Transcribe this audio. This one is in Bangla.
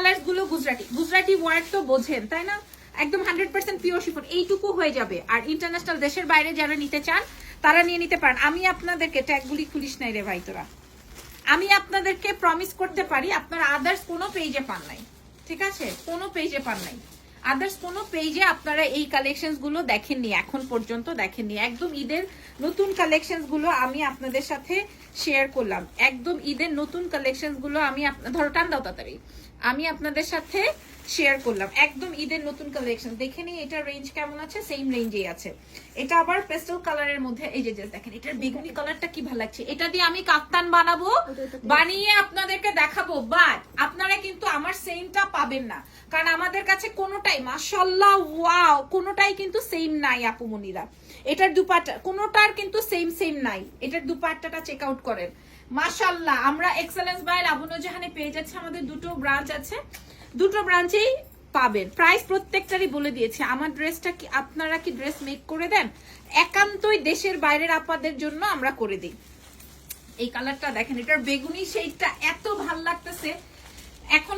কালার গুলো গুজরাটি, গুজরাটি ওয়ার্ক তো বোঝেন তাই না, একদম 100% পিওর শিফন, এইটুকু হয়ে যাবে। আর ইন্টারন্যাশনাল দেশের বাইরে যারা নিতে চান তারা নিয়ে নিতে পারেন। আমি আপনাদেরকে ট্যাগগুলি খুলিস নাই রে ভাই তোরা, আমি আপনাদেরকে প্রমিস করতে পারি আপনারা আদার্স কোনো পেজে পান নাই, ঠিক আছে, কোনো পেজে পান নাই, আদার্স কোনো পেজে আপনারা এই কালেকশনস গুলো দেখেননি, এখন পর্যন্ত দেখেননি। একদম ঈদের নতুন কালেকশনস গুলো আমি আপনাদের সাথে শেয়ার করলাম, একদম ঈদের নতুন কালেকশনস গুলো আমি ধরো টান দাও তাড়াতাড়ি, আমি আপনাদের সাথে শেয়ার করলাম একদম ঈদের নতুন কালেকশন। দেখে নিই এটা রেঞ্জ কেমন আছে, সেম রেঞ্জেই আছে। এটা আবার পেস্টেল কালারের মধ্যে, এই যে দেখেন এটার বেগুনি কালারটা কি ভালো লাগছে, এটা দিয়ে আমি কাফতান বানাবো, বানিয়ে আপনাদেরকে দেখাবো। বাট আপনারা কিন্তু আমার সেমটা পাবেন না, কারণ আমাদের কাছে কোনোটাই মাশাআল্লাহ ওয়াও কোনোটাই কিন্তু সেম নাই আপুমনিরা। এটার দুপাট্টা কোনোটার কিন্তু সেম নাই, এটার দুপাট্টাটা চেক আউট করেন মাশাআল্লাহ। আমরা এক্সেলেন্স বাই লাবণ্য জাহানে পেয়ে যাচ্ছে, আমাদের দুটো ব্রাঞ্চ আছে, দুটো ব্রাঞ্চেই পাবেন। প্রাইস প্রত্যেকটারই বলে দিয়েছে। আমার ড্রেসটা কি আপনারা কি ড্রেস মেক করে দেন? একান্তই দেশের বাইরের আপাদের জন্য আমরা করে দিই। এই কালারটা দেখেন, এটার বেগুনি শেডটা এত ভাল লাগতেছে এখন।